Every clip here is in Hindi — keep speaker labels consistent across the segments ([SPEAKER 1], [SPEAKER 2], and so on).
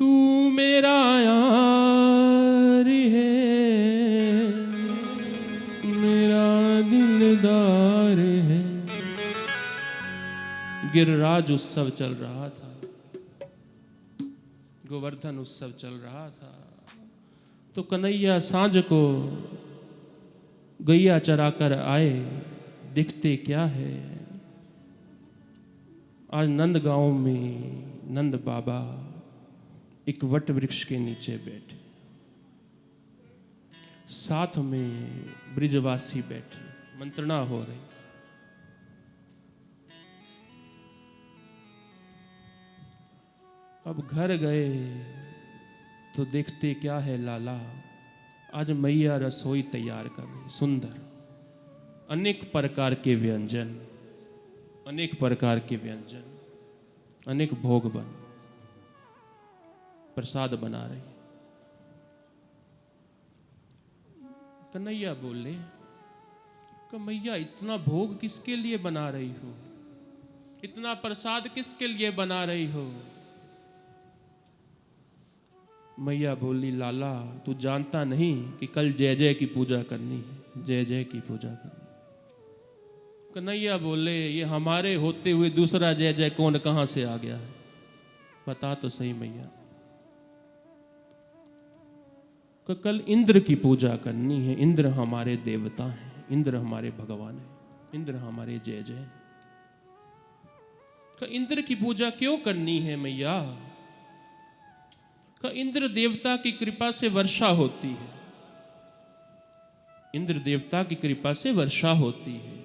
[SPEAKER 1] तू मेरा यार है, मेरा दिलदार है। गिरिराज उत्सव चल रहा था, गोवर्धन उत्सव चल रहा था, तो कन्हैया सांझ को गैया चराकर आए। दिखते क्या है, आज नंद गांव में नंद बाबा एक वट वृक्ष के नीचे बैठे, साथ में ब्रिजवासी बैठे, मंत्रणा हो रही। अब घर गए तो देखते क्या है लाला, आज मैया रसोई तैयार कर रही, सुंदर अनेक प्रकार के व्यंजन, अनेक प्रकार के व्यंजन, अनेक भोग बन प्रसाद बना रही। कन्हैया बोले कि मैया इतना भोग किसके लिए बना रही हो, इतना प्रसाद किसके लिए बना रही हो। मैया बोली लाला तू जानता नहीं कि कल जय जय की पूजा करनी है, जय जय की पूजा करनी। कन्हैया बोले ये हमारे होते हुए दूसरा जय जय कौन कहां से आ गया है, बता तो सही मैया। कि कल इंद्र की पूजा करनी है, इंद्र हमारे देवता हैं, इंद्र हमारे भगवान हैं, इंद्र हमारे जय जय। कि इंद्र की पूजा क्यों करनी है मैया। कि इंद्र देवता की कृपा से वर्षा होती है, इंद्र देवता की कृपा से वर्षा होती है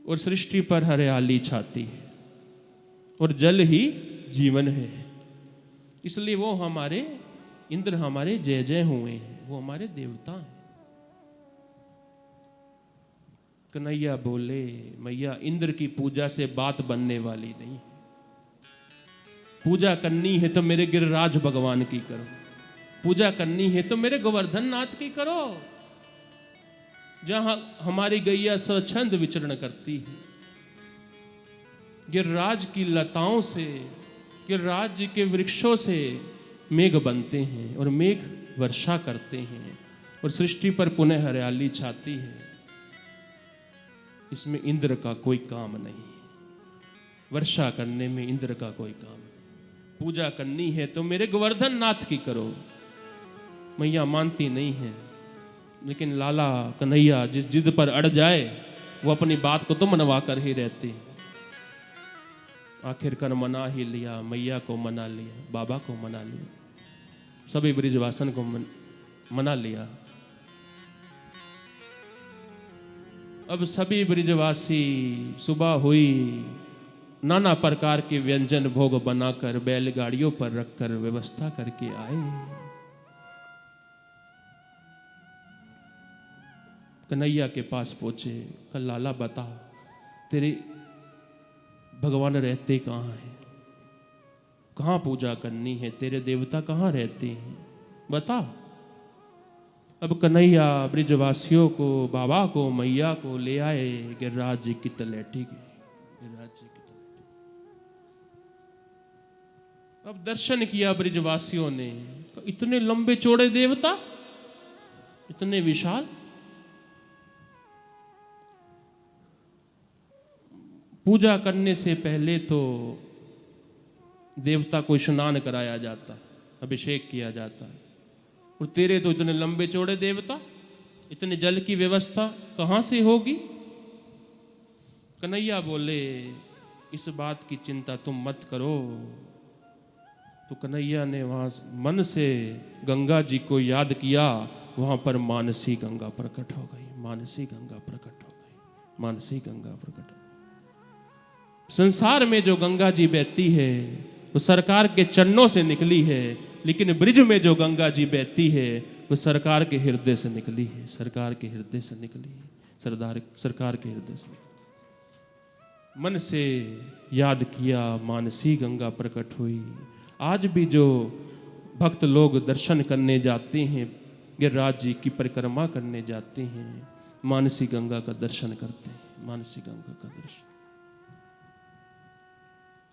[SPEAKER 1] और सृष्टि पर हरियाली छाती है और जल ही जीवन है, इसलिए वो हमारे इंद्र हमारे जय जय हुए हैं, वो हमारे देवता हैं। कन्हैया बोले मैया इंद्र की पूजा से बात बनने वाली नहीं, पूजा करनी है तो मेरे गिरिराज भगवान की करो, पूजा करनी है तो मेरे गोवर्धन नाथ की करो, जहां हमारी गैया स्वच्छंद विचरण करती है। गिरिराज की लताओं से, गिरिराज जी के वृक्षों से मेघ बनते हैं और मेघ वर्षा करते हैं और सृष्टि पर पुनः हरियाली छाती है। इसमें इंद्र का कोई काम नहीं, वर्षा करने में इंद्र का कोई काम नहीं। पूजा करनी है तो मेरे गोवर्धन नाथ की करो। मैया मानती नहीं है, लेकिन लाला कन्हैया जिस जिद पर अड़ जाए वो अपनी बात को तो मनवा कर ही रहते हैं। आखिरकार मना ही लिया, मैया को मना लिया, बाबा को मना लिया, सभी ब्रिजवासन को मना लिया। अब सभी ब्रिजवासी सुबह हुई, नाना प्रकार के व्यंजन भोग बनाकर बैलगाड़ियों पर रखकर व्यवस्था करके आए। कन्हैया के पास पहुंचे, कल लाला बता तेरे भगवान रहते कहाँ हैं, कहाँ पूजा करनी है, तेरे देवता कहाँ रहते हैं, बता। अब कन्हैया ब्रिजवासियों को, बाबा को, मैया को ले आए गिरिराज जी की तलेटी के, गिरिराज जी की तलेटी। अब दर्शन किया ब्रिजवासियों ने, इतने लंबे चौड़े देवता, इतने विशाल। पूजा करने से पहले तो देवता को स्नान कराया जाता है, अभिषेक किया जाता है, और तेरे तो इतने लंबे चौड़े देवता, इतने जल की व्यवस्था कहाँ से होगी। कन्हैया बोले इस बात की चिंता तुम मत करो। तो कन्हैया ने वहाँ मन से गंगा जी को याद किया, वहाँ पर मानसी गंगा प्रकट हो गई, मानसी गंगा प्रकट हो गई, मानसी गंगा प्रकट हो गई। संसार में जो गंगा जी बहती है वो सरकार के चरणों से निकली है, लेकिन ब्रिज में जो गंगा जी बहती है वो सरकार के हृदय से निकली है, सरकार के हृदय से निकली है, सरकार के हृदय से निकली। मन से याद किया, मानसी गंगा प्रकट हुई। आज भी जो भक्त लोग दर्शन करने जाते हैं, गिरिराज जी की परिक्रमा करने जाते हैं, मानसी गंगा का दर्शन करते हैं, मानसी गंगा का दर्शन।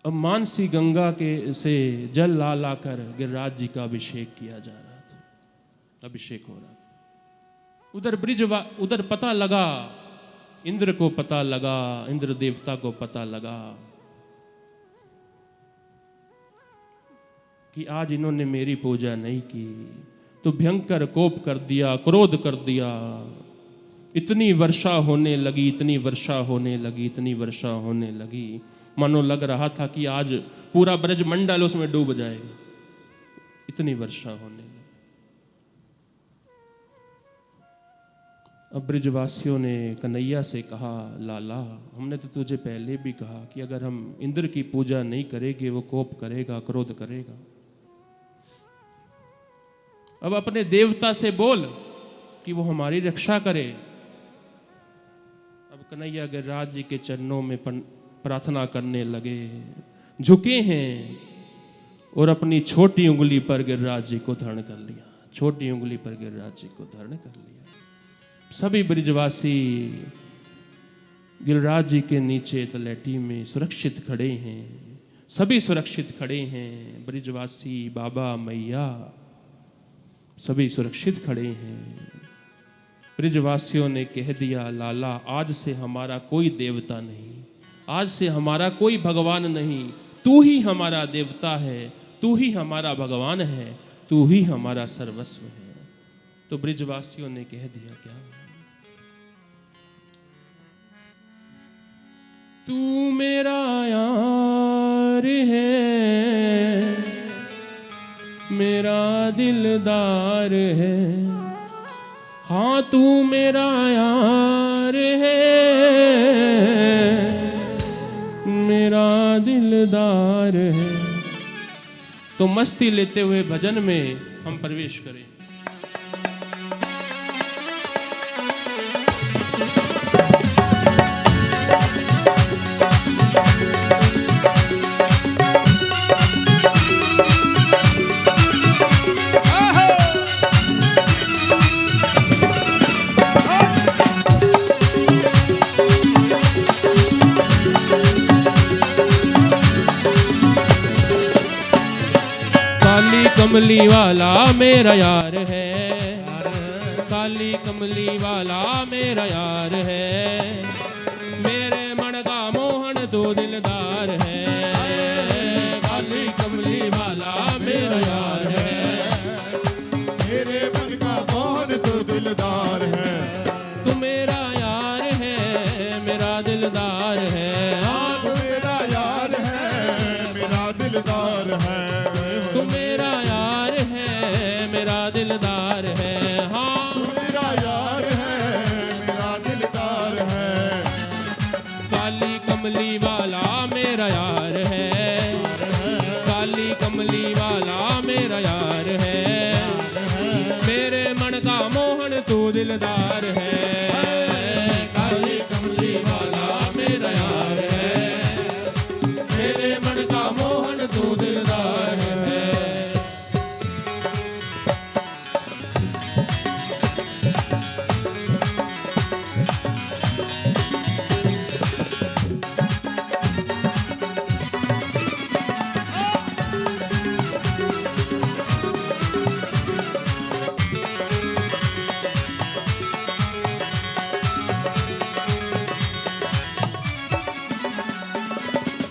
[SPEAKER 1] अब मानसी गंगा के से जल ला लाकर गिरिराज जी का अभिषेक किया जा रहा था, अभिषेक हो रहा था। उधर पता लगा, इंद्र को पता लगा, इंद्र देवता को पता लगा कि आज इन्होंने मेरी पूजा नहीं की, तो भयंकर कोप कर दिया, क्रोध कर दिया। इतनी वर्षा होने लगी, इतनी वर्षा होने लगी, इतनी वर्षा होने लगी, मानो लग रहा था कि आज पूरा ब्रजमंडल उसमें डूब जाएगा, इतनी वर्षा होने लगी। अब ब्रजवासियों ने कन्हैया से कहा, लाला हमने तो तुझे पहले भी कहा कि अगर हम इंद्र की पूजा नहीं करेंगे वो कोप करेगा, क्रोध करेगा। अब अपने देवता से बोल कि वो हमारी रक्षा करे। अब कन्हैया गिरिराज जी के चरणों में प्रार्थना करने लगे, झुके हैं और अपनी छोटी उंगली पर गिरिराज जी को धारण कर लिया, छोटी उंगली पर गिरिराज जी को धारण कर लिया। सभी ब्रजवासी गिरिराज जी के नीचे तलैटी में सुरक्षित खड़े हैं, सभी सुरक्षित खड़े हैं, ब्रजवासी, बाबा, मैया सभी सुरक्षित खड़े हैं। ब्रजवासियों ने कह दिया, लाला आज से हमारा कोई देवता नहीं, आज से हमारा कोई भगवान नहीं, तू ही हमारा देवता है, तू ही हमारा भगवान है, तू ही हमारा सर्वस्व है। तो ब्रजवासियों ने कह दिया, क्या तू मेरा यार है, मेरा दिलदार है, हाँ तू मेरा यार है, मेरा दिलदार है। तो मस्ती लेते हुए भजन में हम प्रवेश करें। कमली वाला मेरा यार है, काली कमली वाला मेरा यार है, मेरे मन का मोहन तो दिलदार है, काली कमली वाला मेरा यार है,
[SPEAKER 2] मेरे मन का मोहन तो दिलदार है।
[SPEAKER 1] तू मेरा यार है, मेरा दिलदार है,
[SPEAKER 2] हाँ तू मेरा यार है, मेरा दिलदार है।
[SPEAKER 1] तू मेरा यार है, मेरा दिलदार है, हाँ
[SPEAKER 2] तू मेरा यार है, मेरा दिलदार है।
[SPEAKER 1] काली कमली वाला मेरा यार है, काली कमली वाला मेरा यार है, मेरे मन का मोहन तू दिलदार है, काली कमली वाला मेरा यार है, मेरे मन का मोहन तू दिलदार है।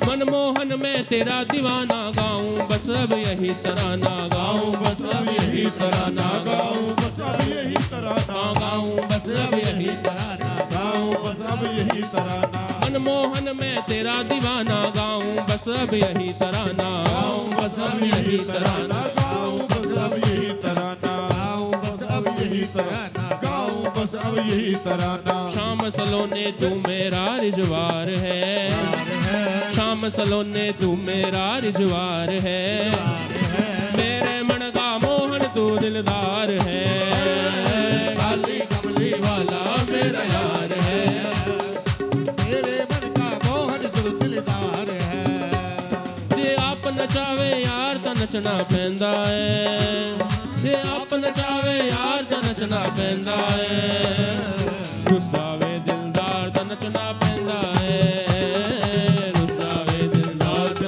[SPEAKER 1] मनमोहन मैं तेरा दीवाना गाऊं, बस अब यही तराना गाऊं, बस अब यही तराना गाऊं,
[SPEAKER 2] बस अब यही तराना
[SPEAKER 1] गाऊं, बस अब यही तराना
[SPEAKER 2] गाऊं, बस अब यही तराना।
[SPEAKER 1] मनमोहन मैं तेरा दीवाना गाऊं, बस अब यही तराना गाऊं, बस अब यही तराना
[SPEAKER 2] गाऊं, बस अब यही तराना गाऊं, बस अब यही तराना गाऊं, बस अब यही तराना।
[SPEAKER 1] शाम सलोने तू मेरा रिजवार है, शाम सलोने तू मेरा रिजवार है, मेरे मन का मोहन तू दिलदार है, काली कमली वाला मेरा यार है,
[SPEAKER 2] मेरे मन का मोहन तो दिलदार है।
[SPEAKER 1] जे आप नचावे यार ता नचना पैंदा है, जे आप नचावे यार ता नचना पैंदा है, रुसावे दिलदार ता नचना पैंदा है, रुसावे दिलदार ता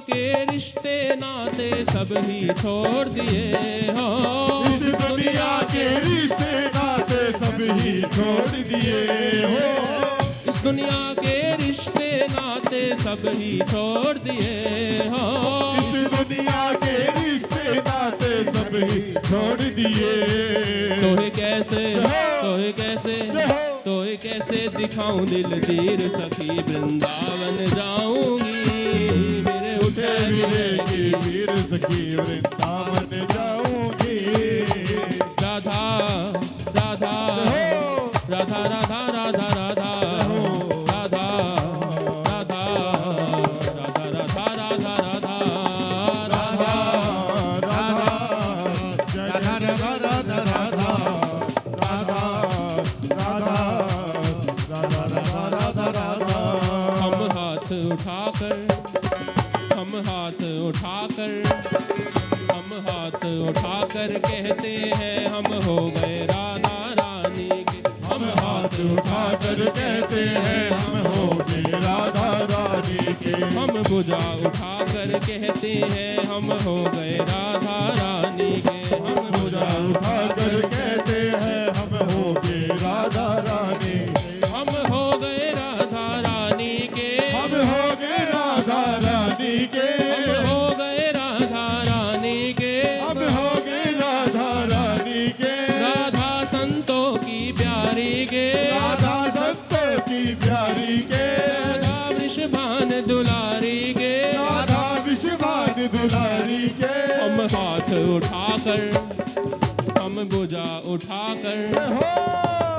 [SPEAKER 1] के रिश्ते नाते सब ही छोड़ दिए हो।
[SPEAKER 2] इस दुनिया के रिश्ते नाते सब ही छोड़ दिए हो।
[SPEAKER 1] इस दुनिया के रिश्ते नाते सब ही छोड़ दिए हो।
[SPEAKER 2] इस दुनिया के रिश्ते नाते सब ही छोड़ दिए।
[SPEAKER 1] तोहे कैसे दिखाऊं दिल तीर सखी वृंदावन जाऊंगी। मेरे उठे
[SPEAKER 2] की वीर सखी वृंदावन जाऊंगी।
[SPEAKER 1] राधा राधा राधा राधा राधा राधा राधा राधा राधा राधा राधा राधा हम हाथ उठाकर कहते हैं हम हो गए राधा रानी के।
[SPEAKER 2] हम हाथ उठाकर कहते हैं हम हो गए राधा रानी के।
[SPEAKER 1] हम भुजा उठाकर कहते हैं हम हो गए राधा रानी के। हम
[SPEAKER 2] भुजा उठाकर कहते हैं हम हो गए राधा रानी के।
[SPEAKER 1] हम हो गए राधा रानी के।
[SPEAKER 2] हम हो गए राधा रानी के।
[SPEAKER 1] हम हो गए राधा रानी के।
[SPEAKER 2] हम हो गए राधा रानी के।
[SPEAKER 1] राधा संतों की प्यारी के।
[SPEAKER 2] राधा संतों की प्यारी के।
[SPEAKER 1] राधा वृषभान दुलारी के।
[SPEAKER 2] राधा विश्वान दुलारी के।
[SPEAKER 1] हम हाथ उठाकर हम भुजा उठाकर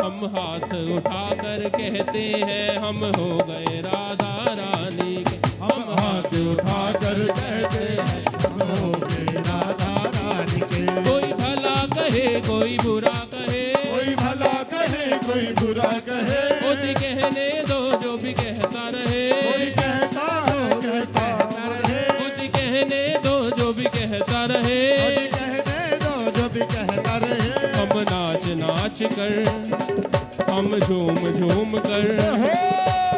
[SPEAKER 1] हम हाथ उठाकर कहते हैं हम हो गए राधा रानी के।
[SPEAKER 2] हम हाथ उठाकर कहते हैं हम हो गए राधा रानी के।
[SPEAKER 1] कोई भला कहे कोई बुरा कहे।
[SPEAKER 2] कोई भला कहे कोई बुरा कहे।
[SPEAKER 1] कुछ कहने दो जो भी कहता रहे।
[SPEAKER 2] कोई कहता हो कहता रहे।
[SPEAKER 1] कुछ कहने दो जो भी कहता रहे।
[SPEAKER 2] कोई कहने दो जो भी कहता रहे।
[SPEAKER 1] हम नाच नाच कर हम झूम झूम कर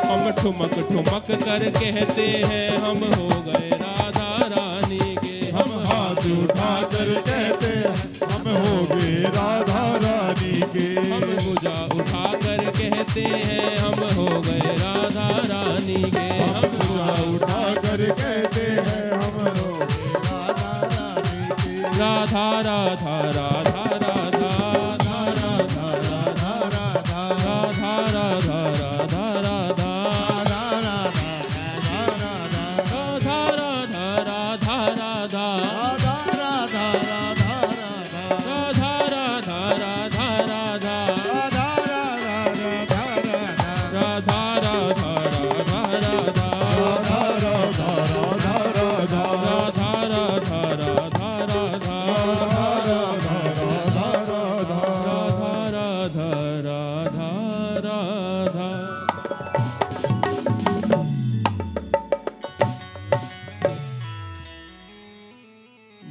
[SPEAKER 1] हम ठुमक ठुमक कर कहते हैं हम हो गए राधा रानी के।
[SPEAKER 2] हम हाथ उठाकर कहते हैं हम हो गए राधा रानी के।
[SPEAKER 1] हम भुजा उठाकर कहते हैं हम हो गए राधा रानी के।
[SPEAKER 2] हम भुजा उठाकर कहते हैं हम हो गए राधा रानी के।
[SPEAKER 1] राधा राधा राधा राधा राधा
[SPEAKER 2] राधा राधा
[SPEAKER 1] राधा राधा राधा राधा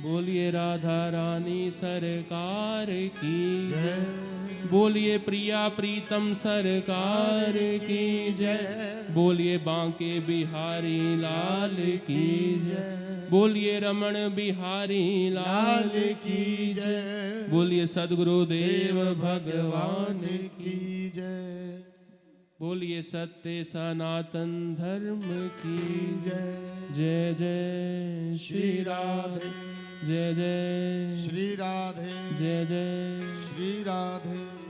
[SPEAKER 1] बोलिए राधा रानी सरकार की जय। बोलिए प्रिया प्रीतम सरकार की जय। बोलिए बांके बिहारी लाल की जय। बोलिए रमण बिहारी लाल की जय। बोलिए सद्गुरुदेव भगवान की जय। बोलिए सत्य सनातन धर्म की जय। जय जय श्री राधे। जय जय
[SPEAKER 2] श्री राधे।
[SPEAKER 1] जय जय
[SPEAKER 2] श्री राधे।